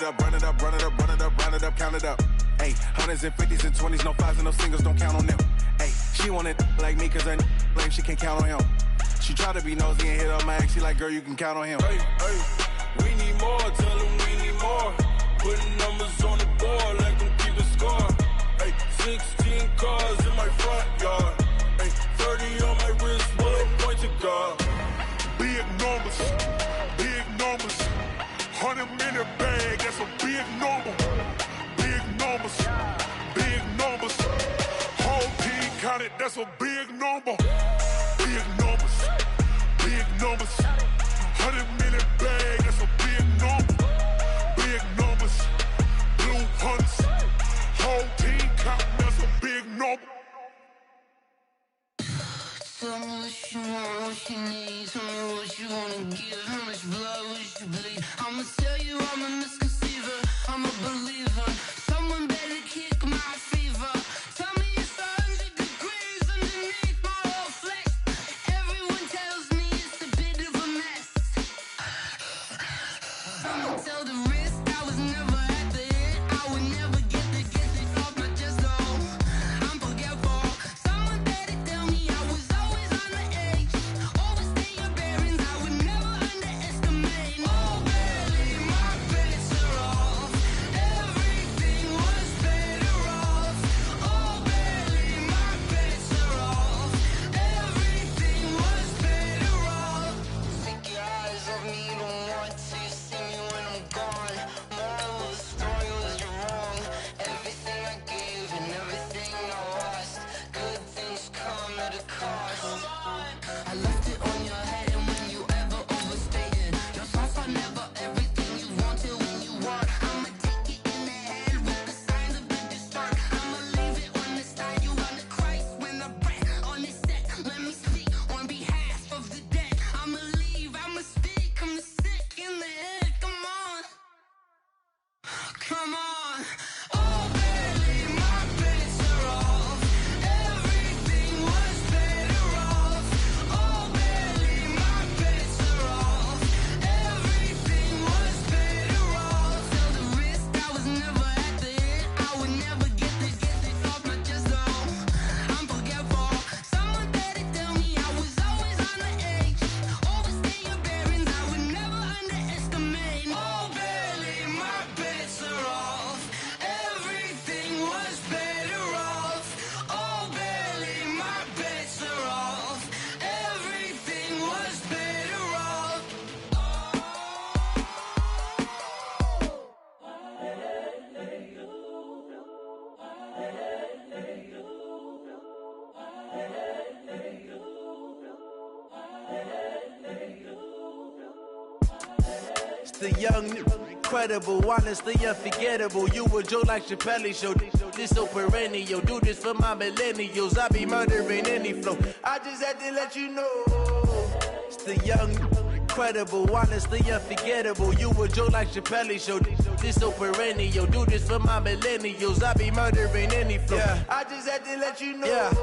up, run it up, run it up, run it up, run it up, count it up. Ayy, hundreds and fifties and 20s, no fives and no singles, don't count on them. Ayy, she want it like me cause her lame, she can't count on him. She try to be nosy and hit up my ex, she like, girl, you can count on him. Hey, hey, we need more, tell them we need more. Putting numbers on the board, let them keep a score. Hey, 16 cars in my front yard. Hey, 30 on my wrist, bullet point to God. Big numbers, 100-minute bag, that's a big number. Big numbers, whole team counted, that's a big number. Big numbers, 100-minute bag, that's a big number. Big numbers, blue hunts, whole team counting, that's a big number. Tell me what you want, what you need. Tell me what you wanna give. How much blood would you bleed? I'ma tell you I'm a misconceiver, I'm a believer. Someone better kick my fever. Tell me it's 100 degrees underneath my whole flesh. Everyone tells me it's a bit of a mess. I'ma tell the risk I was never at the hit. I would never get it off my chest though. I'm forgetful. Someone better tell me I was always on the edge. Always stay your bearings, I would never underestimate. Oh barely, my bets are off. Everything was better off. Oh barely, my bets are off. Everything was better off. Take your eyes off me, don't want to see me when I'm gone. Moral of the story was you're wrong. Everything I gave and everything I lost. Good things come at a cost. I left it on your head, and when you ever overstated, your thoughts are never everything you wanted when you want. I'ma take it in the head with the signs of the distort. I'ma leave it on the side. You on the Christ when I breath on this set. Let me speak on behalf of the dead. I'ma leave, I'ma speak. I'm sick in the head. Come on, come on. Oh, barely, my bets are off. Everything was better off. Oh, barely, my bets are off. Everything was better off. Tell the risk I was never at the hit. I would never get it off my chest though. I'm forgetful. Someone better tell me I was always on the edge. Always stay your bearings, I would never underestimate. Oh, barely, my bets are off. Everything was better off. Oh, barely, my bets are off. Everything was better off. It's the young, incredible, honestly unforgettable. You a Joe like Chappelle show. This so perennial. Do this for my millennials. I be murdering any flow. I just had to let you know. It's the young, incredible, honestly unforgettable. You a Joe like Chappelle show. This so perennial. Do this for my millennials. I be murdering any flow. Yeah. I just had to let you know. Yeah.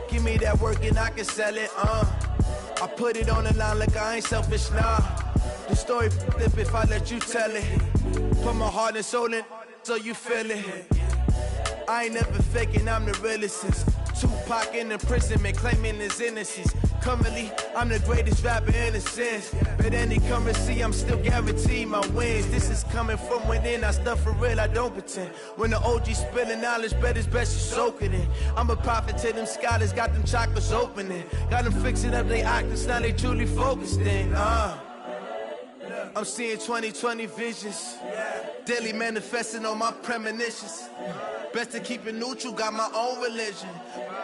Give me that work and I can sell it. I put it on the line like I ain't selfish, nah. The story flip if I let you tell it. Put my heart and soul in so you feel it. I ain't never faking, I'm the realest since Tupac in imprisonment, claiming his innocence. Currently, I'm the greatest rapper in a sense. But any currency, I'm still guaranteed my wins. This is coming from within, I stuff for real, I don't pretend. When the OG spilling knowledge, bet it's best you soak it in. I'm a prophet to them scholars, got them chakras opening. Got them fixing up they octaves, now they truly focused in. I'm seeing 2020 visions, daily manifesting on my premonitions. Best to keep it neutral, got my own religion.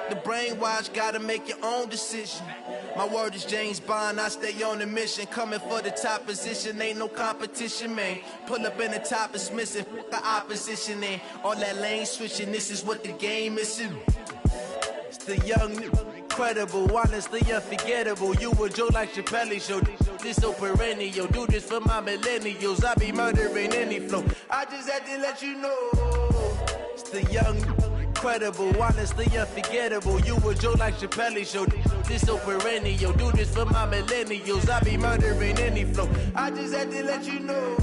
The brainwash, gotta make your own decision. My word is James Bond, I stay on the mission. Coming for the top position, ain't no competition, man. Pull up in the top, it's missing, the opposition in. All that lane switching, this is what the game is. It's the young, incredible, honestly unforgettable. You a Joe like Chappelle show. This so perennial. Do this for my millennials. I be murdering any flow. I just had to let you know. It's the young, incredible, honestly unforgettable. You a Joe like Chappelle show. This so perennial. Do this for my millennials. I be murdering any flow. I just had to let you know.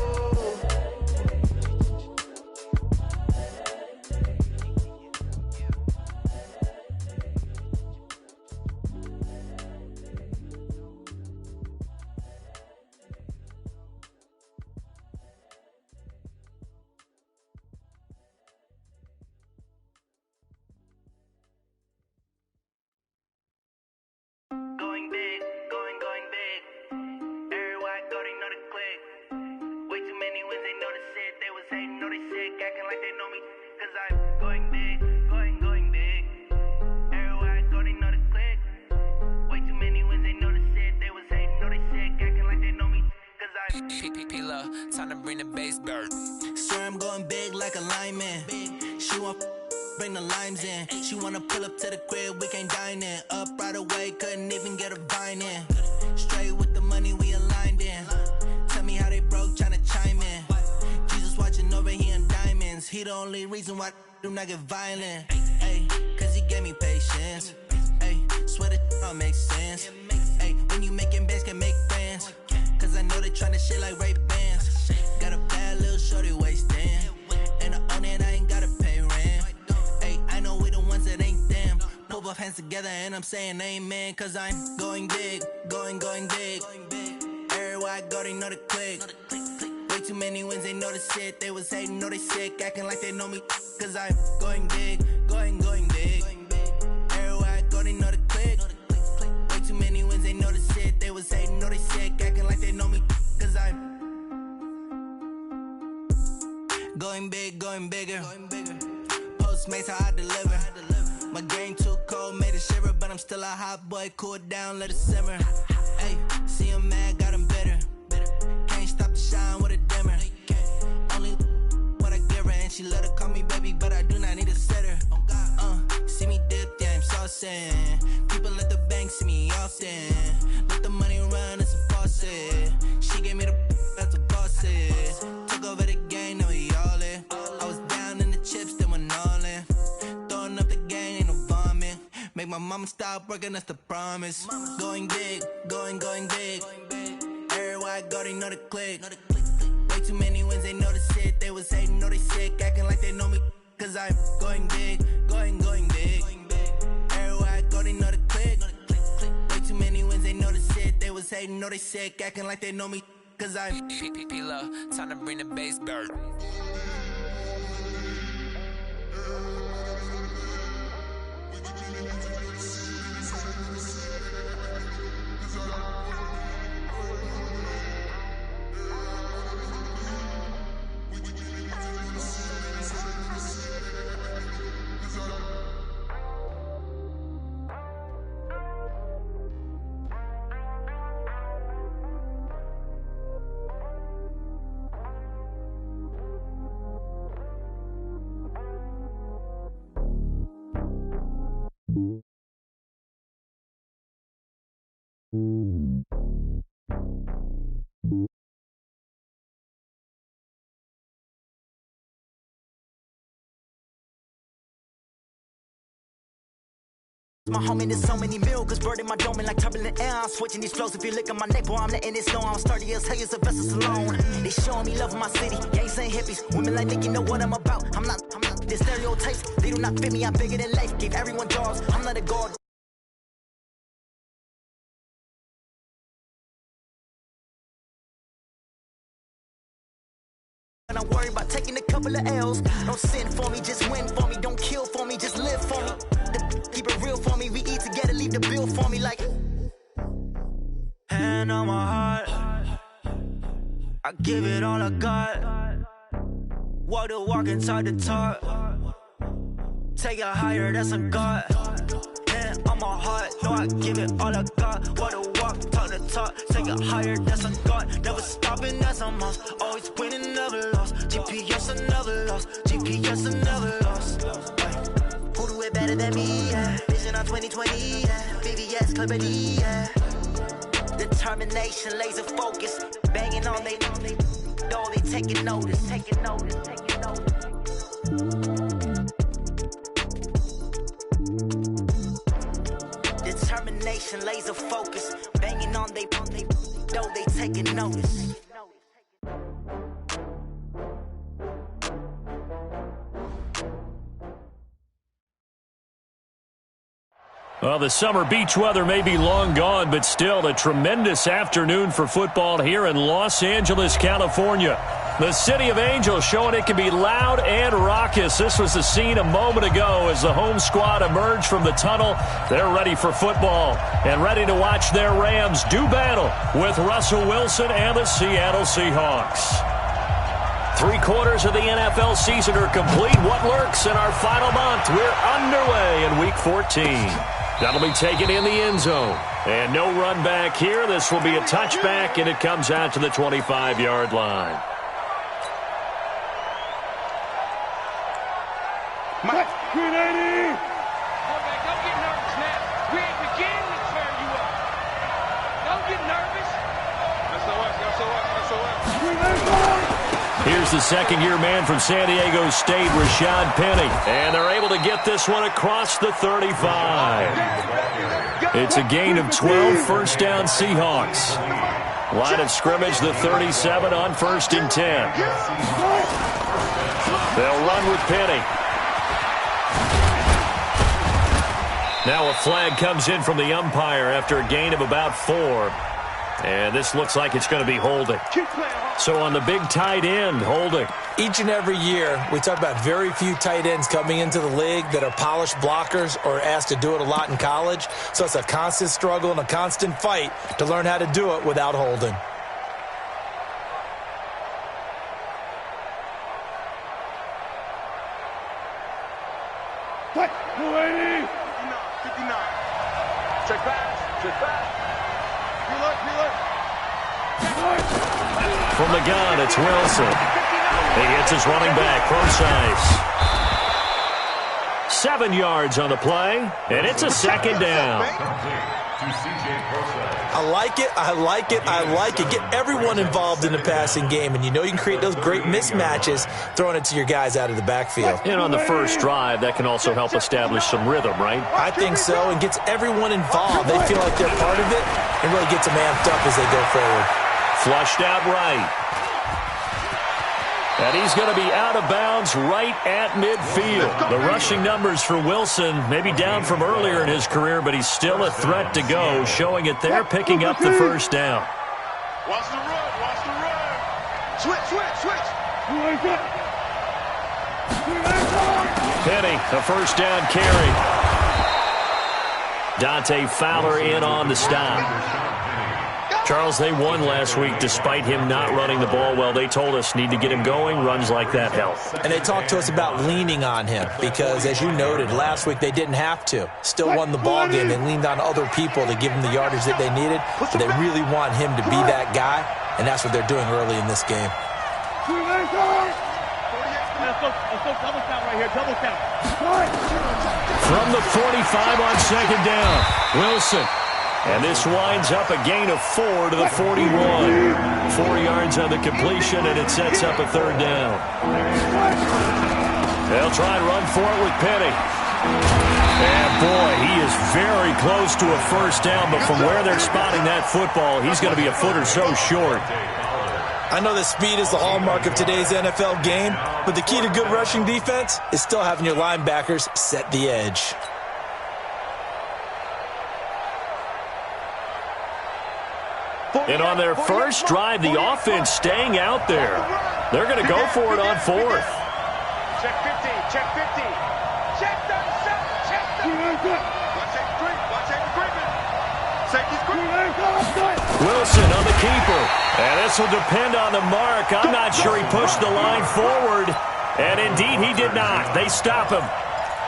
Time to bring the bass bird. Swear I'm going big like a lineman. She want bring the limes in. She wanna pull up to the crib, we can't dine in. Up right away, couldn't even get a vine in. Straight with the money we aligned in. Tell me how they broke, tryna chime in. Jesus watching over here in diamonds. He the only reason why do not get violent. Ay, cause he gave me patience. Ay, swear that all makes sense. Ay, when you making bands, can make friends. Cause I know they tryna shit like Ray-Bans. Got a bad little shorty wasting. And I own it, I ain't gotta pay rent. Ay, I know we the ones that ain't them. Pull both hands together and I'm saying amen. Cause I'm going big, going big. Everywhere I go, they know the click. Way too many wins, they know the shit. They was hating, know they sick, acting like they know me. Cause I'm going big, going big. Everywhere I go, they know the click. Way too many wins, they know the shit. They was hating, know they sick, acting like they know me. Cause I'm going big, going bigger. Postmates, how I deliver. My game too cold, made it shiver. But I'm still a hot boy, cool it down, let it simmer. Hey, see him mad, got him bitter. Can't stop the shine with a dimmer. Only what I give her, and she let her call me baby, but I do not need a sitter. See me dip, yeah, I'm saucing. People at the bank see me often. Let the money run, it's a faucet. She gave me the that's a boss it. Took over the game, now we all in. I was down in the chips, then went all in. Throwing up the game, ain't no vomit. Make my mama stop working, that's the promise. Going big, going big. Everywhere I go, they know the click. Way too many wins, they know the shit. They was hating, know they sick, acting like they know me. Cause I'm going big, going big. Everywhere I go, they know the click. Way too many wins, they know the shit. They was hating, know they sick, acting like they know me. Cause I'm time to bring the bass bird. My homie, there's so many milkers, bird in my dome and like turbulent air. I'm switching these flows. If you look at my neck, boy, I'm letting it snow. I'm sturdy as hell, as a vessel alone. They showing me love in my city. Gangs ain't hippies. Women like Nick, you know what I'm about. I'm not the stereotypes. They do not fit me. I'm bigger than life. Gave everyone jobs. I'm not a god. And I'm worried about taking a couple of L's. Don't sin for me, just win for me. Don't kill for me, just live for me. Keep it real for me. We eat together, leave the bill for me like. Hand on my heart, I give it all I got. Walk the walk inside the talk. Take it higher, that's a God. Hand on my heart, no, I give it all I got. Walk the walk, talk the talk. Take it higher, that's a God. Never stopping, that's a must. Always winning, never lost. GPS, I never lost. GPS, I never lost. Who do it better than me? Yeah. Vision on 2020. Yeah. VVS, Clarity. Yeah. Determination, laser focus. Banging on they door, they taking notice. Taking notice. Taking notice. Determination, laser focus. Banging on they door, they taking notice. Well, the summer beach weather may be long gone, but still a tremendous afternoon for football here in Los Angeles, California. The City of Angels showing it can be loud and raucous. This was the scene a moment ago as the home squad emerged from the tunnel. They're ready for football and ready to watch their Rams do battle with Russell Wilson and the Seattle Seahawks. 3/4 of the NFL season are complete. What lurks in our final month? We're underway in Week 14. That'll be taken in the end zone. And no run back here. This will be a touchback, and it comes out to the 25-yard line. Mike, 380. Don't get nervous now. We ain't beginning to tear you up. Don't get nervous. Here's the second-year man from San Diego State, Rashad Penny. And they're able to get this one across the 35. It's a gain of 12, first down Seahawks. Line of scrimmage, the 37 on 1st and 10. They'll run with Penny. Now a flag comes in from the umpire after a gain of about 4. And this looks like it's going to be holding. So on the big tight end, holding. Each and every year, we talk about very few tight ends coming into the league that are polished blockers or asked to do it a lot in college. So it's a constant struggle and a constant fight to learn how to do it without holding. What? 280. 59. Check back. Check back. From the gun, it's Wilson. He hits his running back, precise. 7 yards on the play, and it's a second down. I like it, I like it, I like it. Get everyone involved in the passing game, and you know you can create those great mismatches throwing it to your guys out of the backfield. And on the first drive, that can also help establish some rhythm, right? I think so, and gets everyone involved. They feel like they're part of it, and really gets them amped up as they go forward. Flushed out right. And he's going to be out of bounds right at midfield. The rushing numbers for Wilson, maybe down from earlier in his career, but he's still a threat to go, showing it there, picking up the first down. Watch the run. Watch the run. Switch. Penny, a first down carry. Dante Fowler in on the stop. Charles, they won last week despite him not running the ball well. They told us need to get him going. Runs like that help. And they talked to us about leaning on him because, as you noted, last week they didn't have to. Still won the ball game. They leaned on other people to give them the yardage that they needed, but they really want him to be that guy, and that's what they're doing early in this game. From the 45 on second down, Wilson. And this winds up a gain of 4 to the 41. 4 yards on the completion, and it sets up a third down. They'll try and run for it with Penny. And, boy, he is very close to a first down, but from where they're spotting that football, he's going to be a foot or so short. I know that speed is the hallmark of today's NFL game, but the key to good rushing defense is still having your linebackers set the edge. And on their first drive, the offense staying out there. They're going to go for it on 4th. Check 50. Check 50. Check 37. Check 30. Watch Wilson on the keeper. And this will depend on the mark. I'm not sure he pushed the line forward. And indeed, he did not. They stop him.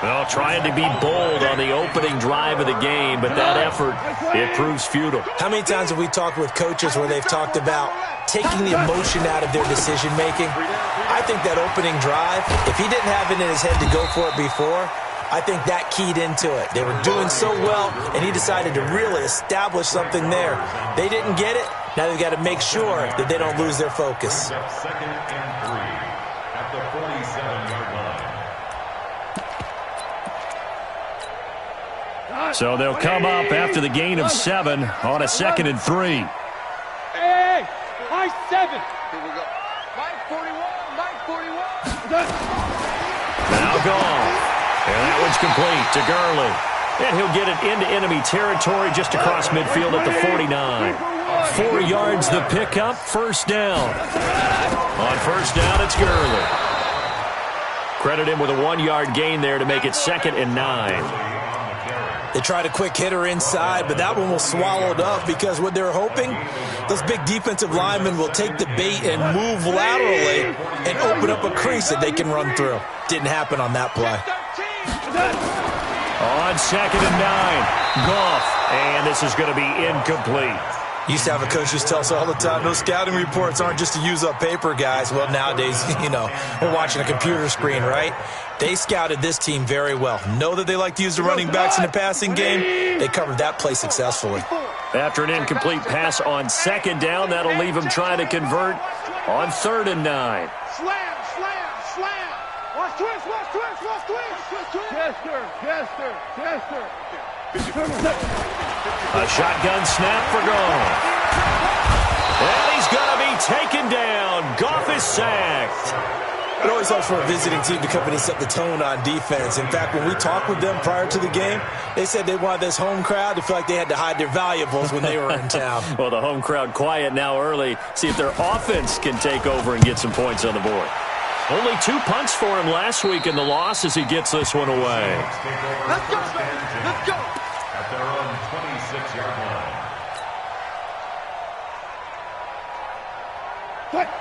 Well, trying to be bold on the opening drive of the game, but that effort, it proves futile. How many times have we talked with coaches where they've talked about taking the emotion out of their decision-making? I think that opening drive, if he didn't have it in his head to go for it before, I think that keyed into it. They were doing so well, and he decided to really establish something there. They didn't get it. Now they've got to make sure that they don't lose their focus. Second and 3 at the 47-yard line. So they'll come up after the gain of 7 on a 2nd and 3. Hey, high 7. Here we go. Mike 41. Mike 41. Now gone. And that one's complete to Gurley. And he'll get it into enemy territory just across midfield at the 49. 4 yards the pickup, first down. On first down, it's Gurley. Credit him with a 1-yard gain there to make it 2nd and 9. They tried a quick hitter inside, but that one was swallowed up because what they're hoping, those big defensive linemen will take the bait and move laterally and open up a crease that they can run through. Didn't happen on that play. On 2nd and 9. Goff. And this is going to be incomplete. Used to have a coach who tells us all the time, those scouting reports aren't just to use up paper, guys. Well, nowadays, we're watching a computer screen, right? They scouted this team very well. Know that they like to use the running backs in the passing game. They covered that play successfully. After an incomplete pass on 2nd down, that'll leave him trying to convert on 3rd and 9. Slam, slam, slam. Watch twist, watch twist, watch twist. Chester. A shotgun snap for Goff. And he's going to be taken down. Goff is sacked. It always helps for a visiting team to come in and set the tone on defense. In fact, when we talked with them prior to the game, they said they wanted this home crowd to feel like they had to hide their valuables when they were in town. Well, the home crowd quiet now early. See if their offense can take over and get some points on the board. Only 2 punts for him last week in the loss as he gets this one away. Let's go. At their own 26-yard line.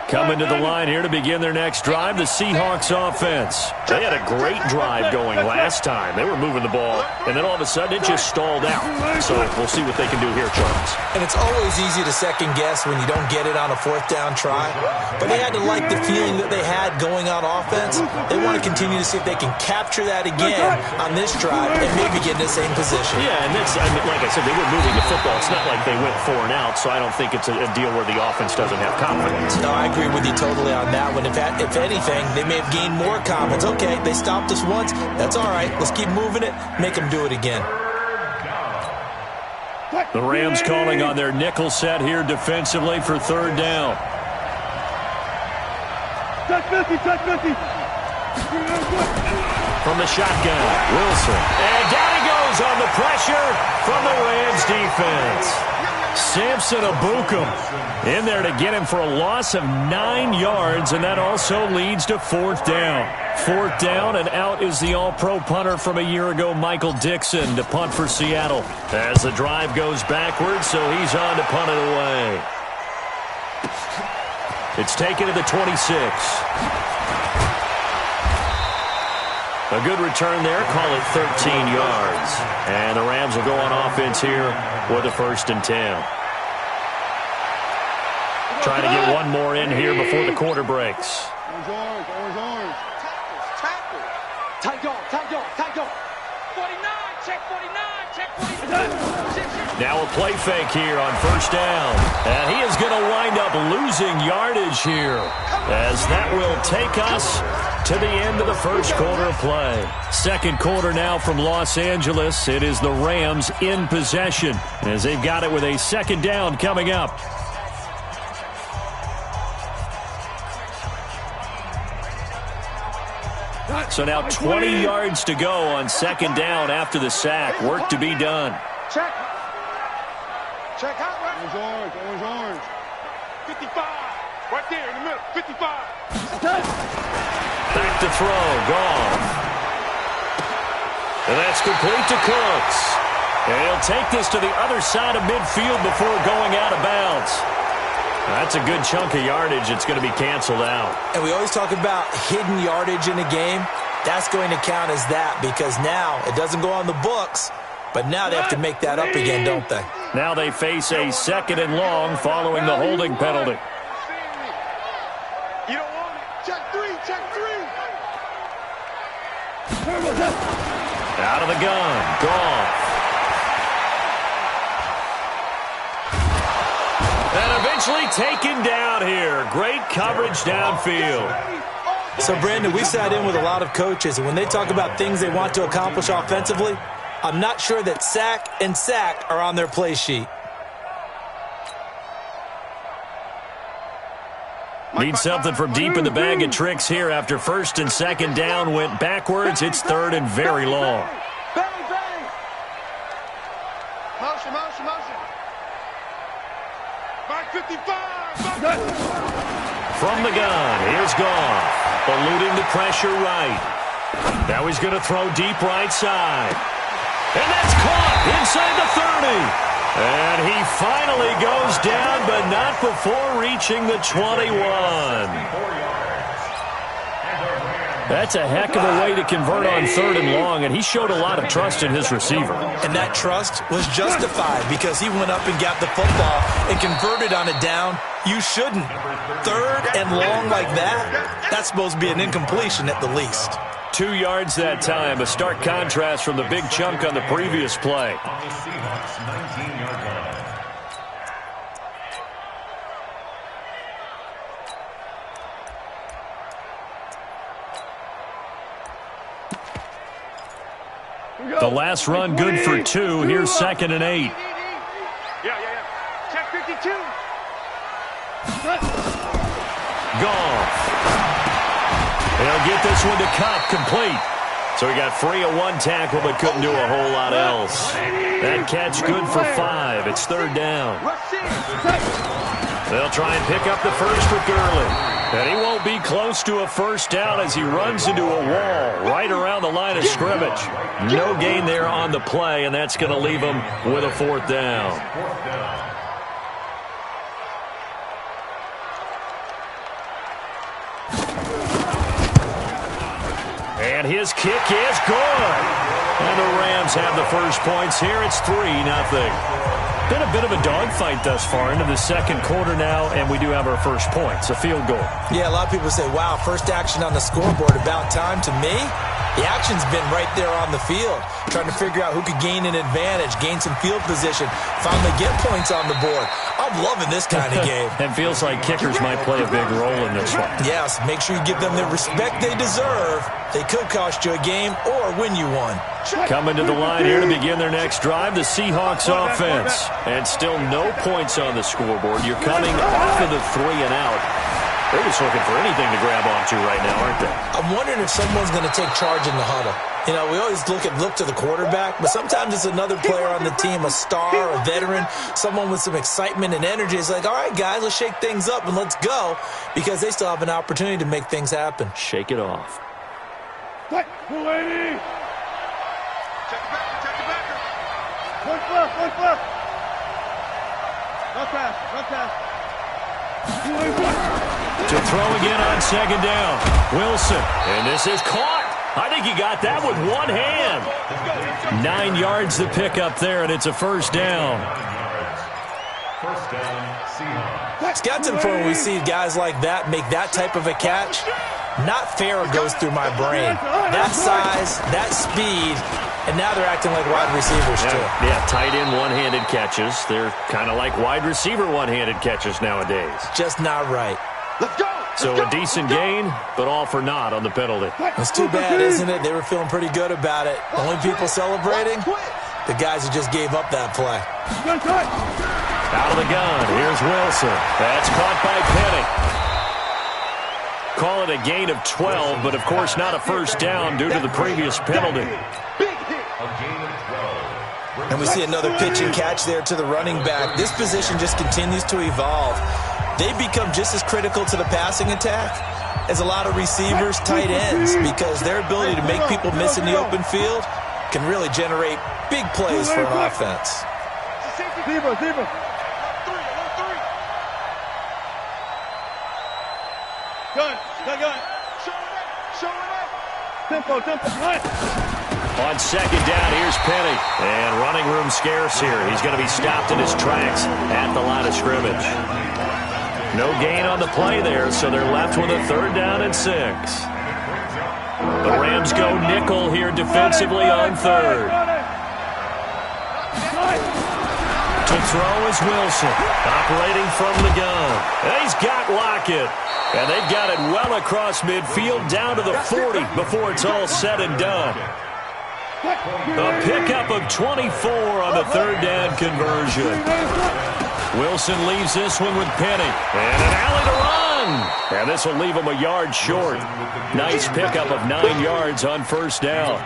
Coming to the line here to begin their next drive, the Seahawks offense. They had a great drive going last time. They were moving the ball, and then all of a sudden it just stalled out. So we'll see what they can do here, Charles. And it's always easy to second-guess when you don't get it on a 4th down try. But they had to like the feeling that they had going on offense. They want to continue to see if they can capture that again on this drive and maybe get in the same position. Yeah, and that's, like I said, they were moving the football. It's not like they went 4 and out, so I don't think it's a deal where the offense doesn't have confidence. No, I agree with you totally on that one. If anything, they may have gained more confidence. Okay, they stopped us once. That's all right. Let's keep moving it. Make them do it again. The Rams calling on their nickel set here defensively for 3rd down. Touch 50. From the shotgun, Wilson. And down he goes on the pressure from the Rams defense. Samson Abukum in there to get him for a loss of 9 yards, and that also leads to 4th down. 4th down, and out is the all-pro punter from a year ago, Michael Dixon, to punt for Seattle. As the drive goes backwards, so he's on to punt it away. It's taken to the 26. A good return there, call it 13 yards. And the Rams will go on offense here with a 1st and 10. Trying to get one more in here before the quarter breaks. Orange. Tackle. Tight go. 49, check 49. Now a play fake here on 1st down. And he is going to wind up losing yardage here, as that will take us to the end of the 1st quarter of play. 2nd quarter now from Los Angeles. It is the Rams in possession, as they've got it with a 2nd down coming up. So now 20 yards to go on 2nd down after the sack. Work to be done. Check out. Orange. 55. Right there in the middle. 55. Back to throw. Goff. And that's complete to Cooks. And he'll take this to the other side of midfield before going out of bounds. That's a good chunk of yardage. It's going to be canceled out. And we always talk about hidden yardage in a game. That's going to count as that, because now it doesn't go on the books, but now they have to make that up again, don't they? Now they face a 2nd and long following the holding penalty. You don't want it. Check three. Out of the gun. Goff. And eventually taken down here. Great coverage downfield. So, Brandon, we sat in with a lot of coaches, and when they talk about things they want to accomplish offensively, I'm not sure that sack and sack are on their play sheet. Need something from deep in the bag of tricks here after 1st and 2nd down went backwards. It's 3rd and very long. Bang. Motion. Back 55. From the gun, here's Goff. Eluding the pressure right. Now he's going to throw deep right side. And that's caught inside the 30. And he finally goes down, but not before reaching the 21. That's a heck of a way to convert on 3rd and long, and he showed a lot of trust in his receiver. And that trust was justified because he went up and got the football and converted on a down you shouldn't. 3rd and long like that, that's supposed to be an incompletion at the least. 2 yards that time, a stark contrast from the big chunk on the previous play. On the Seahawks 19-yard line. The last run good for 2. Here's 2nd and 8. Yeah. Check 52. Goff. They'll get this one to Cup, complete. So he got free of 1 tackle but couldn't do a whole lot else. That catch good for 5. It's 3rd down. They'll try and pick up the first for Gurley. And he won't be close to a first down as he runs into a wall right around the line of scrimmage. No gain there on the play, and that's going to leave him with a 4th down. And his kick is good. And the Rams have the first points here. It's 3-0. Been a bit of a dogfight thus far into the 2nd quarter now, and we do have our first points, a field goal. Yeah, a lot of people say, wow, first action on the scoreboard, about time. To me, the action's been right there on the field, trying to figure out who could gain an advantage, gain some field position, finally get points on the board. I'm loving this kind of game. It feels like kickers might play a big role in this one. Yes, make sure you give them the respect they deserve. They could cost you a game or win you one. Coming to the line here to begin their next drive, the Seahawks offense. And still no points on the scoreboard. You're coming off of the 3 and out. They're just looking for anything to grab onto right now, aren't they? I'm wondering if someone's going to take charge in the huddle. You know, we always look to the quarterback, but sometimes it's another player on the team, a star, a veteran, someone with some excitement and energy. It's like, all right, guys, let's shake things up and let's go, because they still have an opportunity to make things happen. Shake it off. Check the backer. One flip. No pass. To throw again on 2nd down. Wilson. And this is caught. I think he got that with one hand. 9 yards to pick up there, and it's a first down. First down, Seahawks. It's got to the point when we see guys like that make that type of a catch. Not fair goes through my brain. That size, that speed, and now they're acting like wide receivers too. Yeah, tight end one-handed catches. They're kind of like wide receiver one-handed catches nowadays. Just not right. So a decent gain, but all for naught on the penalty. It's too bad, isn't it? They were feeling pretty good about it. Only people celebrating, the guys who just gave up that play. Out of the gun, here's Wilson. That's caught by Penny. Call it a gain of 12, but of course not a first down due to the previous penalty. A gain of 12. And we see another pitch and catch there to the running back. This position just continues to evolve. They become just as critical to the passing attack as a lot of receivers, tight ends, because their ability to make people miss in the open field can really generate big plays for an offense. Zebra. Gun. Show it up. Tempo. On 2nd down, here's Penny. And running room scarce here. He's going to be stopped in his tracks at the line of scrimmage. No gain on the play there, so they're left with a 3rd down and 6. The Rams go nickel here defensively on 3rd. To throw is Wilson, operating from the gun. And he's got Lockett. And they've got it well across midfield down to the 40 before it's all said and done. A pickup of 24 on the 3rd down conversion. Wilson leaves this one with Penny. And an alley to run. And this will leave him a yard short. Nice pickup of 9 yards on first down.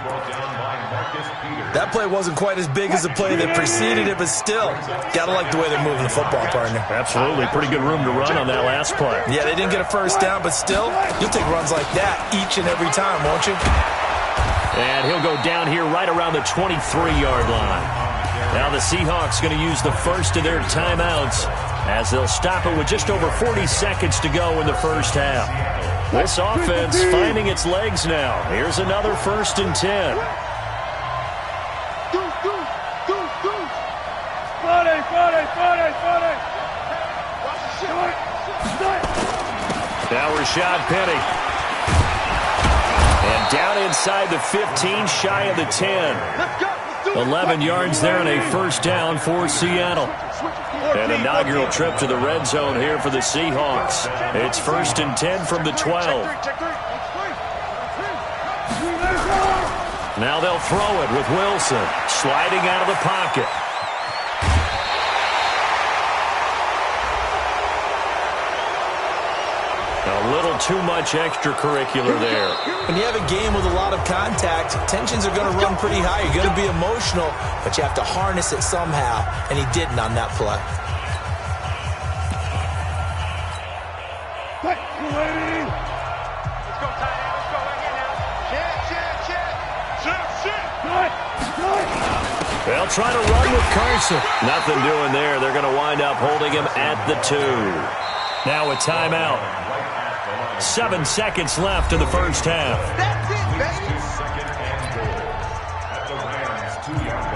That play wasn't quite as big as the play that preceded it, but still, gotta like the way they're moving the football, partner. Absolutely. Pretty good room to run on that last play. Yeah, they didn't get a first down, but still, you'll take runs like that each and every time, won't you? And he'll go down here right around the 23-yard line. Now the Seahawks going to use the first of their timeouts as they'll stop it with just over 40 seconds to go in the first half. This offense finding its legs now. Here's another 1st and 10. Now Rashad Penny. And down inside the 15, shy of the 10. 11 yards there and a 1st down for Seattle. An inaugural trip to the red zone here for the Seahawks. It's 1st and 10 from the 12. Now they'll throw it with Wilson sliding out of the pocket. A little too much extracurricular there. When you have a game with a lot of contact, tensions are going to run pretty high. You're going to be emotional, but you have to harness it somehow, and he didn't on that play. Let's go, tight end. Let's go again now. They'll try to run with Carson. Nothing doing there. They're going to wind up holding him at the 2. Now a timeout. 7 seconds left in the 1st half. That's it, baby. 2nd and goal at the Rams' 2-yard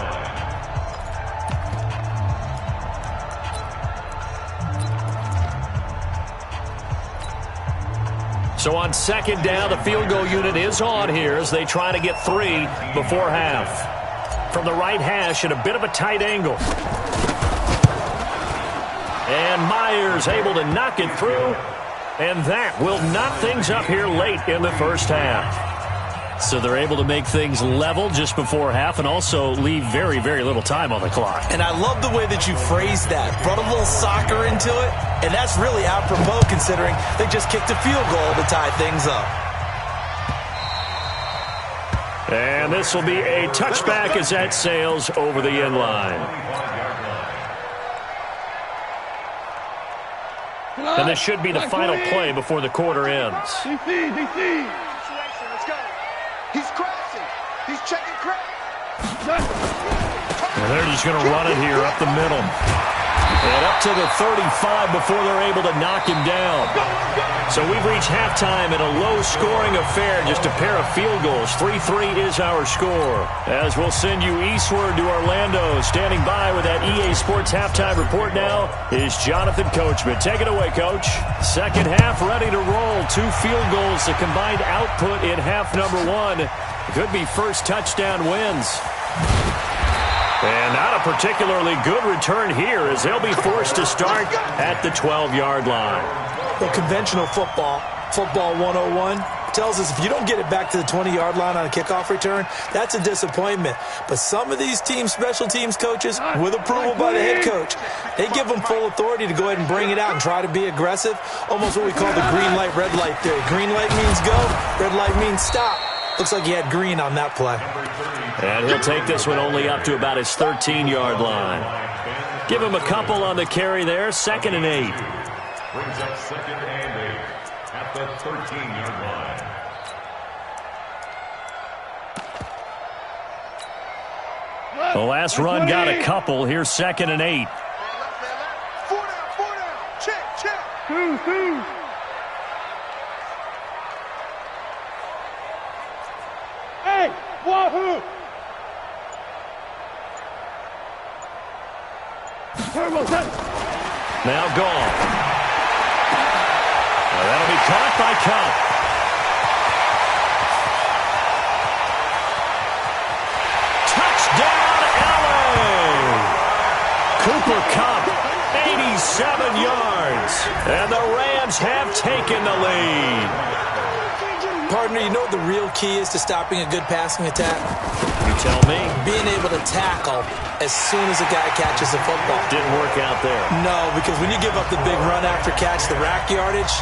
line. So on 2nd down, the field goal unit is on here as they try to get 3 before half. From the right hash at a bit of a tight angle. And Myers able to knock it through. And that will knot things up here late in the 1st half. So they're able to make things level just before half and also leave very, very little time on the clock. And I love the way that you phrased that. Brought a little soccer into it, and that's really apropos considering they just kicked a field goal to tie things up. And this will be a touchback as that sails over the end line. And this should be the final play before the quarter ends. Situation, let's go. He's crashing. He's checking crash. And they're just going to run it here up the middle. And up to the 35 before they're able to knock him down. So we've reached halftime in a low-scoring affair, just a pair of field goals. 3-3 is our score. As we'll send you eastward to Orlando. Standing by with that EA Sports halftime report now is Jonathan Coachman. Take it away, Coach. 2nd half ready to roll. 2 field goals, the combined output in half number 1. Could be first touchdown wins. And not a particularly good return here as they'll be forced to start at the 12-yard line. Well, conventional football 101, tells us if you don't get it back to the 20-yard line on a kickoff return, that's a disappointment. But some of these teams, special teams coaches, with approval by the head coach, they give them full authority to go ahead and bring it out and try to be aggressive, almost what we call the green light, red light theory. Green light means go, red light means stop. Looks like he had green on that play. And he'll take this one only up to about his 13-yard line. Give him a couple on the carry there. 2nd and 8. Brings up 2nd and 8 at the 13-yard line. The last run got a couple. Here's 2nd and 8. 4 down. Check. Hey, wahoo! Now gone. Now that'll be caught by Cup. Touchdown, LA! Cooper Kupp, 87 yards. And the Rams have taken the lead. Partner, you know what the real key is to stopping a good passing attack? You tell me. Being able to tackle as soon as a guy catches the football. Didn't work out there. No, because when you give up the big run after catch, the rack yardage,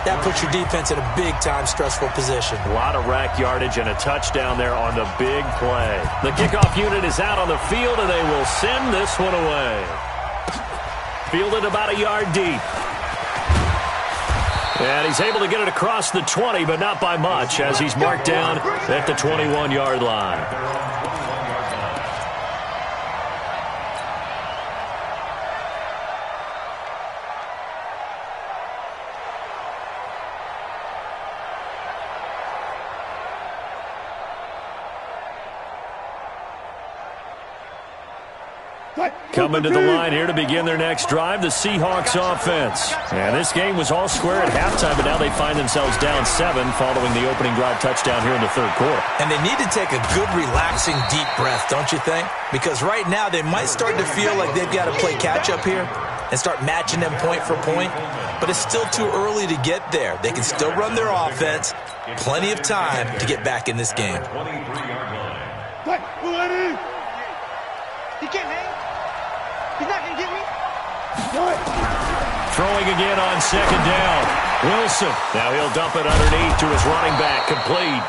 that puts your defense in a big-time stressful position. A lot of rack yardage and a touchdown there on the big play. The kickoff unit is out on the field, and they will send this one away. Fielded about a yard deep. And he's able to get it across the 20, but not by much, as he's marked down at the 21-yard line. Coming to the line here to begin their next drive, the Seahawks offense. And this game was all square at halftime, but now they find themselves down 7 following the opening drive touchdown here in the third quarter. And they need to take a good, relaxing, deep breath, don't you think? Because right now they might start to feel like they've got to play catch-up here and start matching them point for point. But it's still too early to get there. They can still run their offense. Plenty of time to get back in this game. He can't hang. He's not going to get me. Throwing again on second down. Wilson. Now he'll dump it underneath to his running back. Complete.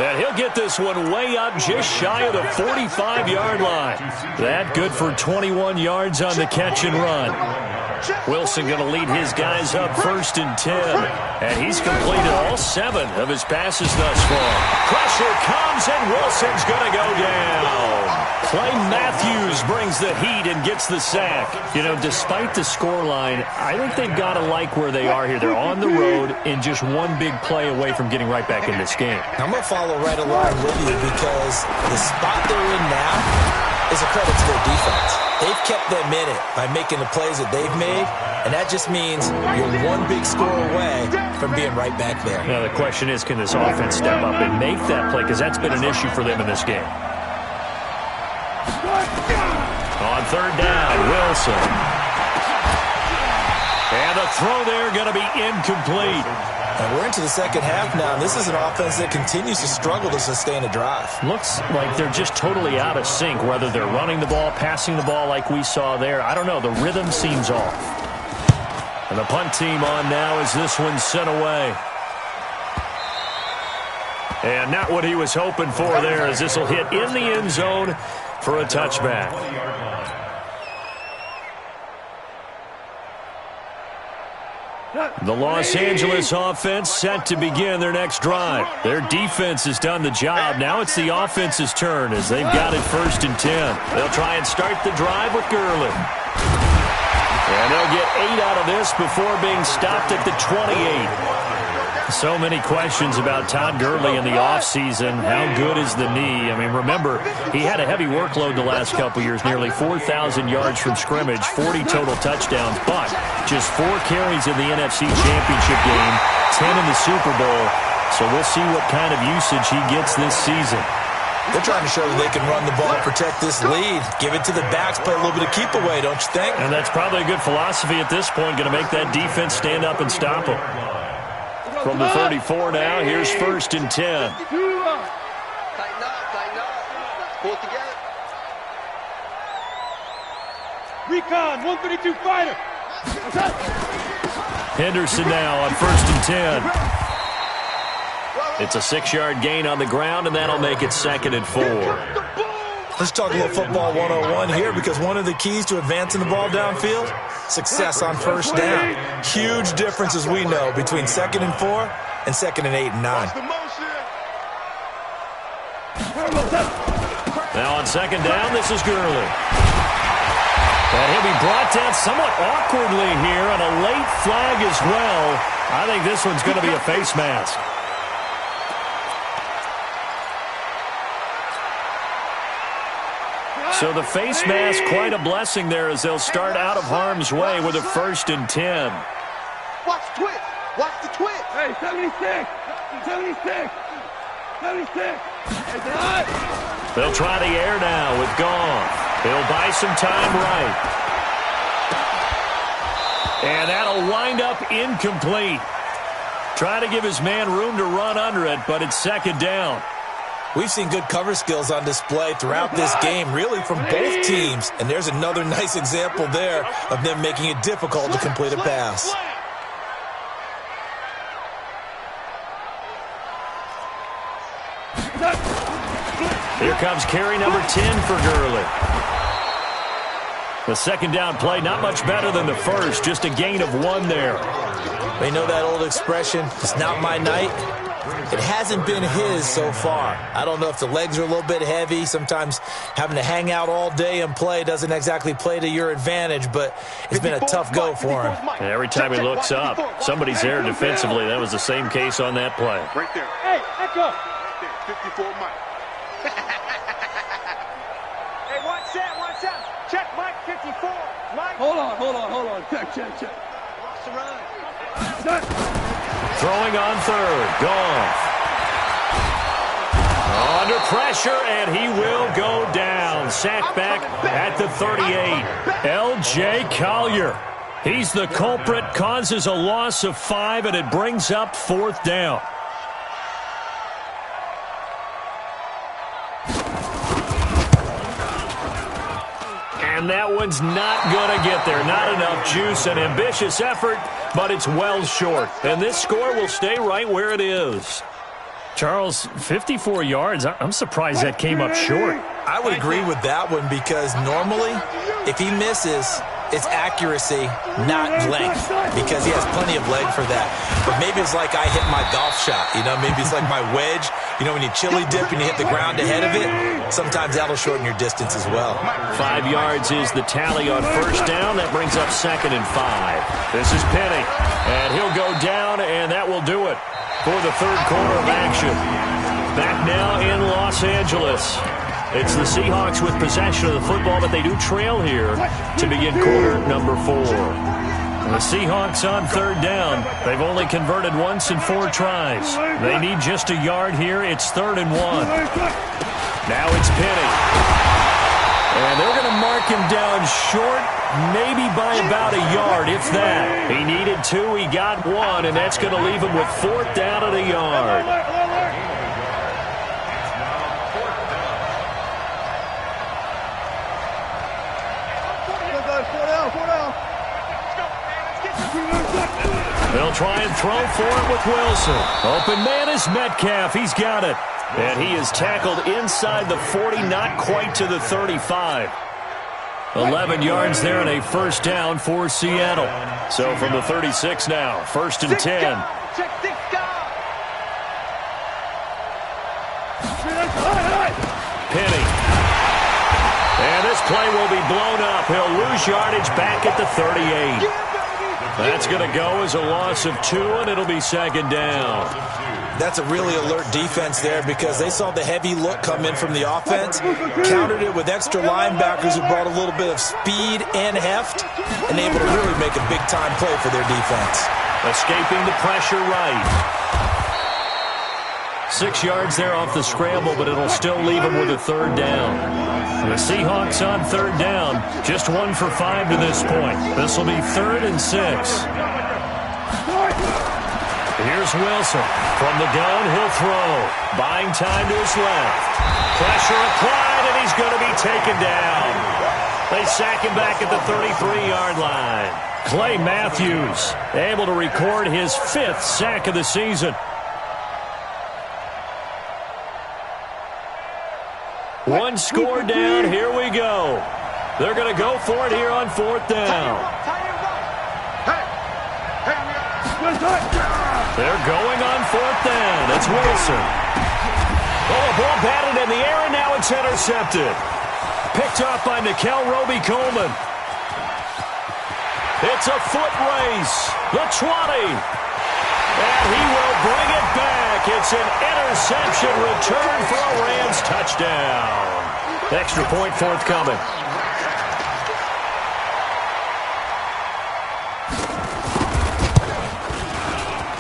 And he'll get this one way up just shy of the 45-yard line. That good for 21 yards on the catch and run. Wilson going to lead his guys up 1st and 10. And he's completed all 7 of his passes thus far. Pressure comes, and Wilson's going to go down. Clay Matthews brings the heat and gets the sack. You know, despite the scoreline, I think they've got to like where they are here. They're on the road and just one big play away from getting right back in this game. I'm going to follow right along with you because the spot they're in now is a credit to their defense. They've kept them in it by making the plays that they've made, and that just means you're one big score away from being right back there. Now, the question is, can this offense step up and make that play? Because that's been an issue for them in this game. On third down, Wilson. And the throw there going to be incomplete. And we're into the second half now, and this is an offense that continues to struggle to sustain a drive. Looks like they're just totally out of sync, whether they're running the ball, passing the ball like we saw there. I don't know. The rhythm seems off. And the punt team on now as this one's sent away. And not what he was hoping for there, as this will hit in the end zone for a touchback. The Los Angeles offense set to begin their next drive. Their defense has done the job. Now it's the offense's turn as they've got it 1st and 10. They'll try and start the drive with Gurley. And they'll get 8 out of this before being stopped at the 28. So many questions about Todd Gurley in the offseason. How good is the knee? I mean, remember, he had a heavy workload the last couple years, nearly 4,000 yards from scrimmage, 40 total touchdowns, but just 4 carries in the NFC Championship game, 10 in the Super Bowl. So we'll see what kind of usage he gets this season. They're trying to show that they can run the ball, protect this lead, give it to the backs, play a little bit of keep away, don't you think? And that's probably a good philosophy at this point, going to make that defense stand up and stop them. From the 34 now, here's 1st and 10. Tighten up, tighten up. Pull it together. Recon, 132 fighter. Henderson now on 1st and 10. It's a 6-yard gain on the ground, and that'll make it 2nd and 4. Let's talk a little football 101 here, because one of the keys to advancing the ball downfield, success on 1st down. Huge difference, as we know, between 2nd and 4 and 2nd and 8 and 9. Now on 2nd down, this is Gurley. And he'll be brought down somewhat awkwardly here on a late flag as well. I think this one's going to be a face mask. So the face mask, quite a blessing there as they'll start out of harm's way with a 1st and 10. Watch the twist. Watch the twist. Hey, 76. 76. 76. They'll try the air now with Goff. He'll buy some time right. And that'll wind up incomplete. Try to give his man room to run under it, but it's 2nd down. We've seen good cover skills on display throughout this game, really from both teams. And there's another nice example there of them making it difficult to complete a pass. Here comes carry number 10 for Gurley. The 2nd down play, not much better than the first, just a gain of 1 there. They know that old expression, it's not my night. It hasn't been his so far. I don't know if the legs are a little bit heavy. Sometimes having to hang out all day and play doesn't exactly play to your advantage, but it's been a tough go for him. And every time he looks up, somebody's there defensively. That was the same case on that play. Right there. Hey, echo. Right there, 54 Mike. Hey, watch that, watch that. Check, Mike. 54. Mike. Hold on. Check. Lost the run. Throwing on third. Goff. Under pressure, and he will go down. Sacked back at the 38. L.J. Collier. He's the culprit, causes a loss of 5, and it brings up 4th down. And that one's not going to get there. Not enough juice. An ambitious effort, but it's well short. And this score will stay right where it is. Charles, 54 yards. I'm surprised that came up short. I would agree with that one because normally, if he misses, it's accuracy, not length, because he has plenty of leg for that. But maybe it's like I hit my golf shot, you know? Maybe it's like my wedge. You know, when you chili dip and you hit the ground ahead of it, sometimes that'll shorten your distance as well. 5 yards is the tally on first down. That brings up 2nd and 5. This is Penny, and he'll go down, and that will do it for the third quarter of action. Back now in Los Angeles. It's the Seahawks with possession of the football, but they do trail here to begin quarter number 4. The Seahawks on third down. They've only converted once in 4 tries. They need just a yard here. It's 3rd and 1. Now it's Penny. And they're going to mark him down short, maybe by about a yard, if that. He needed 2, he got 1, and that's going to leave him with 4th down at a yard. They'll try and throw for it with Wilson. Open man is Metcalf. He's got it. And he is tackled inside the 40, not quite to the 35. 11 yards there and a first down for Seattle. So from the 36 now, 1st and 10. Penny. And this play will be blown up. He'll lose yardage back at the 38. That's going to go as a loss of 2, and it'll be 2nd down. That's a really alert defense there because they saw the heavy look come in from the offense, countered it with extra linebackers who brought a little bit of speed and heft, and able to really make a big-time play for their defense. Escaping the pressure right. 6 yards there off the scramble, but it'll still leave him with a 3rd down. The Seahawks on 3rd down, just 1 for 5 to this point. This will be 3rd and 6. Here's Wilson. From the gun, he'll throw. Buying time to his left. Pressure applied, and he's going to be taken down. They sack him back at the 33-yard line. Clay Matthews able to record his 5th sack of the season. One score down. Here we go. They're going to go for it here on 4th down. They're going on 4th down. It's Wilson. Oh, a ball batted in the air, and now it's intercepted. Picked up by Nickel Roby-Coleman. It's a foot race. The 20. And he will bring it back. It's an interception return for a Rams touchdown. Extra point forthcoming.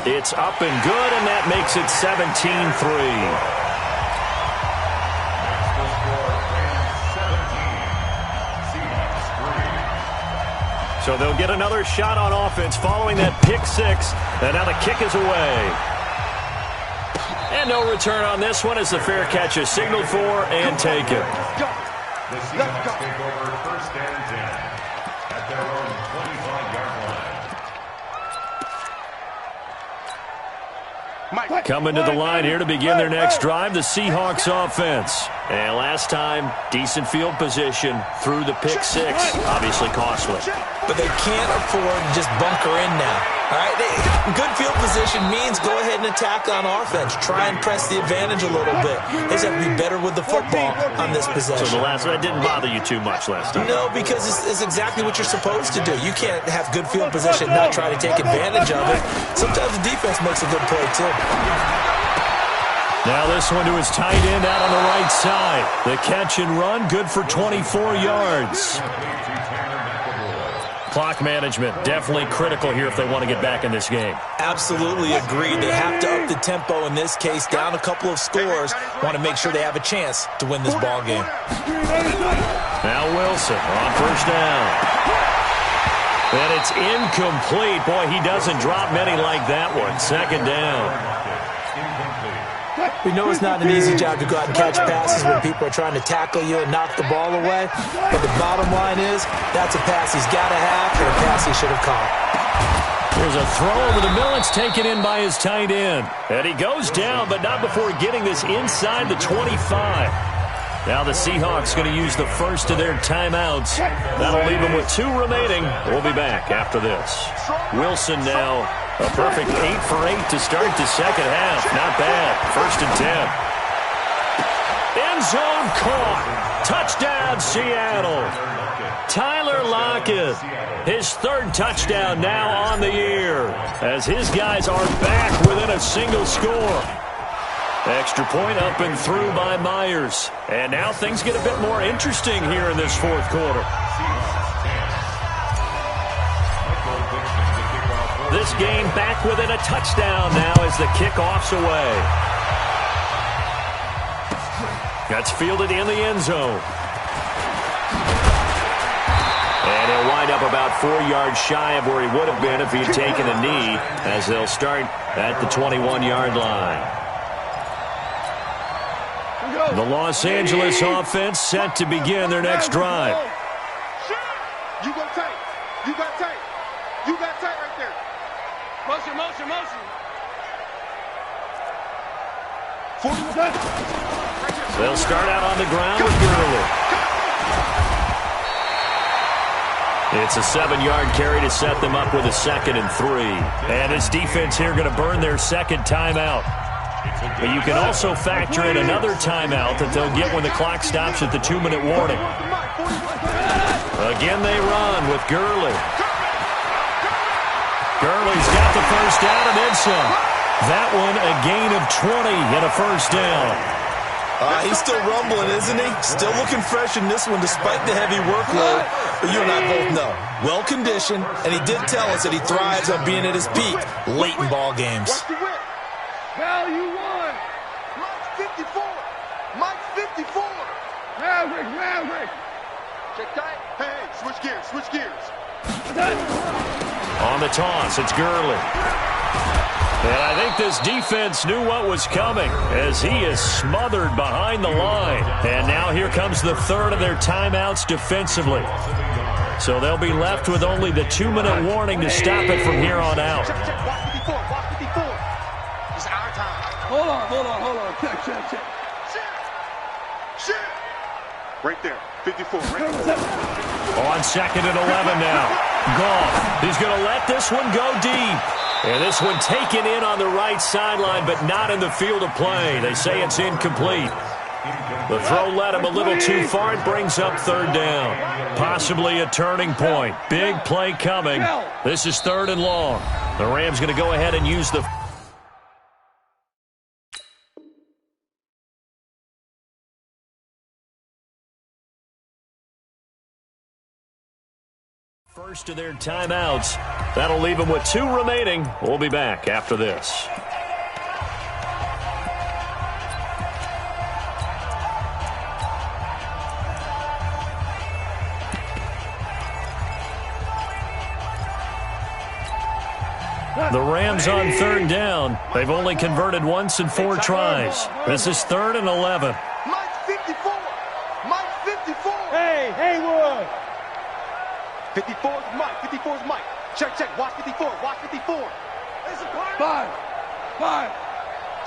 It's up and good, and that makes it 17-3. So they'll get another shot on offense following that pick 6. And now the kick is away. And no return on this one as the fair catch is signaled for and taken. The Seahawks take over 1st and 10 at their own 25-yard line. Coming to the line here to begin their next drive, the Seahawks offense. And last time, decent field position through the pick 6. Obviously costly. But they can't afford to just bunker in now. All right? Good field position means go ahead and attack on offense. Try and press the advantage a little bit. They just have to be better with the football on this possession. So the last one didn't bother you too much last time? No, because it's exactly what you're supposed to do. You can't have good field position and not try to take advantage of it. Sometimes the defense makes a good play, too. Now this one to his tight end out on the right side. The catch and run, good for 24 yards. Clock management, definitely critical here if they want to get back in this game. Absolutely agreed. They have to up the tempo in this case, down a couple of scores. Want to make sure they have a chance to win this ball game. Now Wilson on first down. And it's incomplete. Boy, he doesn't drop many like that one. Second down. We know it's not an easy job to go out and catch passes when people are trying to tackle you and knock the ball away. But the bottom line is, that's a pass he's got to have and a pass he should have caught. There's a throw over the middle. It's taken in by his tight end. And he goes down, but not before getting this inside the 25. Now the Seahawks going to use the first of their timeouts. That'll leave them with 2 remaining. We'll be back after this. Wilson now a perfect 8 for 8 to start the second half. Not bad. First and 10. End zone caught. Touchdown Seattle. Tyler Lockett, his 3rd touchdown now on the year as his guys are back within a single score. Extra point up and through by Myers. And now things get a bit more interesting here in this 4th quarter. This game back within a touchdown now as the kickoff's away. That's fielded in the end zone. And he'll wind up about 4 yards shy of where he would have been if he'd taken a knee, as they'll start at the 21-yard line. The Los Angeles offense set to begin their next drive. You go tight. You got tight. You got tight right there. Motion, motion, motion. They'll start out on the ground with Gurley. It's a 7-yard carry to set them up with a 2nd and 3. And this defense here going to burn their 2nd timeout. But you can also factor in another timeout that they'll get when the clock stops at the 2-minute warning. Again they run with Gurley. Gurley's got the first down and then some. That one a gain of 20 and a first down. He's still rumbling, isn't he? Still looking fresh in this one despite the heavy workload. But you and I both know, well-conditioned, and he did tell us that he thrives on being at his peak late in ball games. Value 1. Mike 54. Mike 54. Maverick. Check tight. Hey, switch gears. On the toss, it's Gurley. And I think this defense knew what was coming as he is smothered behind the line. And now here comes the 3rd of their timeouts defensively. So they'll be left with only the 2-minute warning to stop it from here on out. Check. Walk 54. It's our time. Hold on. Check. Shit. Right there. 54. Right there. On 2nd and 11 now. Goff. He's going to let this one go deep. And this one taken in on the right sideline, but not in the field of play. They say it's incomplete. The throw led him a little too far. It brings up 3rd down. Possibly a turning point. Big play coming. This is 3rd and long. The Rams going to go ahead and use the... First of their timeouts. That'll leave them with 2 remaining. We'll be back after this. The Rams on 3rd down. They've only converted once in 4 tries. This is 3rd and 11. Mike 54. Hey, Haywood. 54 is Mike. 54 is Mike. Check. Watch 54. 5.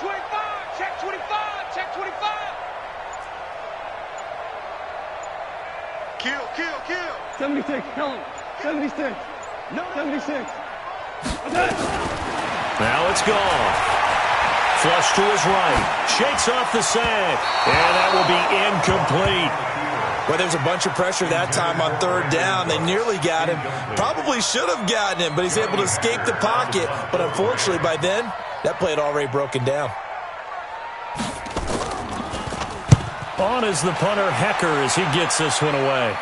25. Check 25. Kill. 76. Kill him. 76. No. 76. Now it's gone. Flush to his right. Shakes off the sack. And that will be incomplete. Well, there's a bunch of pressure that time on 3rd down. They nearly got him. Probably should have gotten him, but he's able to escape the pocket. But unfortunately, by then, that play had already broken down. On is the punter, Hecker, as he gets this one away.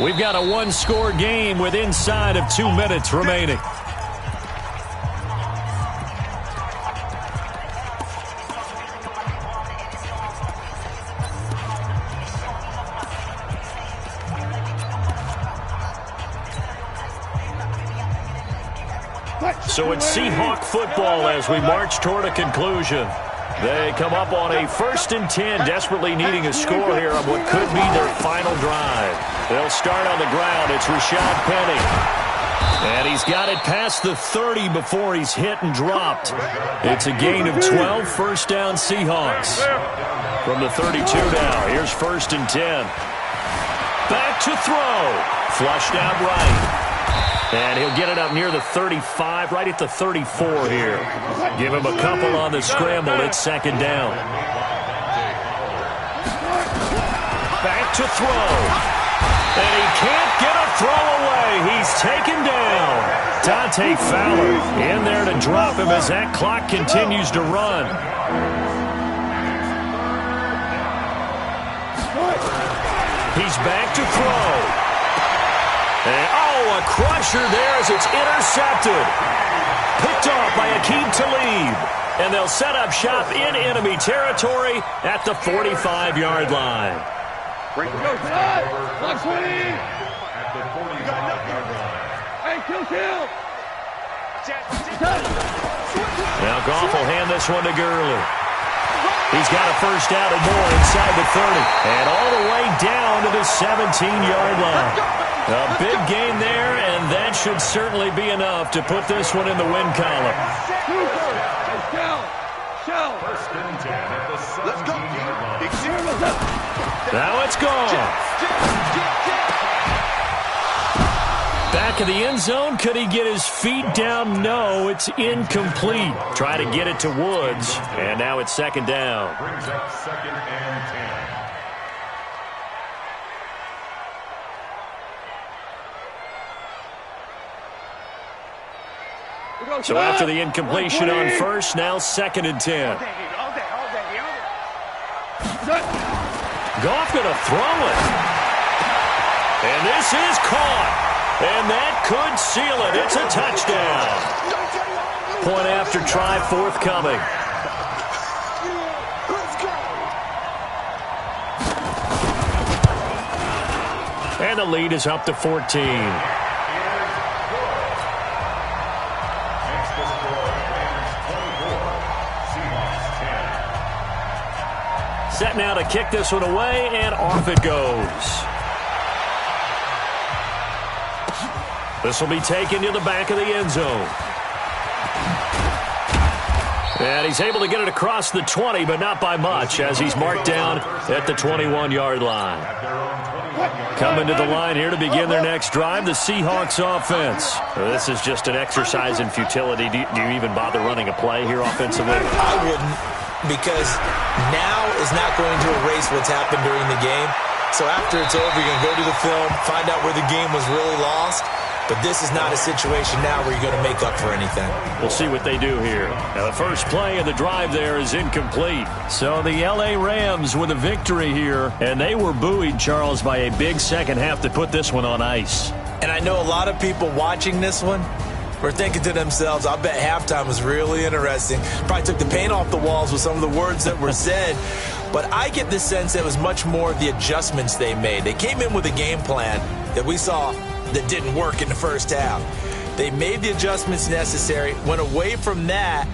We've got a one-score game with inside of 2 minutes remaining. So it's Seahawk football as we march toward a conclusion. They come up on a 1st and 10, desperately needing a score here on what could be their final drive. They'll start on the ground. It's Rashad Penny. And he's got it past the 30 before he's hit and dropped. It's a gain of 12, first down Seahawks. From the 32 now, here's 1st and 10. Back to throw. Flushed out right. And he'll get it up near the 35, right at the 34 here. Give him a couple on the scramble. It's 2nd down. Back to throw. And he can't get a throw away. He's taken down. Dante Fowler in there to drop him as that clock continues to run. He's back to throw. And, a crusher there as it's intercepted. Picked off by Aqib Talib. And they'll set up shop in enemy territory at the 45-yard line. Break the goes tonight. 120. At the 45-yard line. Hey, kill. Now Goff will hand this one to Gurley. He's got a first down and more inside the 30. And all the way down to the 17-yard line. A big gain there, and that should certainly be enough to put this one in the win column. First and 10 at the 17-yard line. Now it's gone. Back of the end zone. Could he get his feet down? No, it's incomplete. Try to get it to Woods, and now it's 2nd down. Brings up 2nd and 10. So after the incompletion on first, now 2nd and 10. Goff going to throw it. And this is caught. And that could seal it. It's a touchdown. Point after try forthcoming. And the lead is up to 14. Set now to kick this one away, and off it goes. This will be taken to the back of the end zone. And he's able to get it across the 20, but not by much, as he's marked down at the 21-yard line. Coming to the line here to begin their next drive, the Seahawks offense. This is just an exercise in futility. Do you even bother running a play here offensively? I wouldn't, because now is not going to erase what's happened during the game. So after it's over, you're going to go to the film, find out where the game was really lost. But this is not a situation now where you're going to make up for anything. We'll see what they do here. Now, the first play of the drive there is incomplete. So the L.A. Rams with a victory here, and they were buoyed, Charles, by a big second half to put this one on ice. And I know a lot of people watching this one were thinking to themselves, I bet halftime was really interesting. Probably took the paint off the walls with some of the words that were said. But I get the sense that it was much more the adjustments they made. They came in with a game plan that we saw that didn't work in the first half. They made the adjustments necessary, went away from that,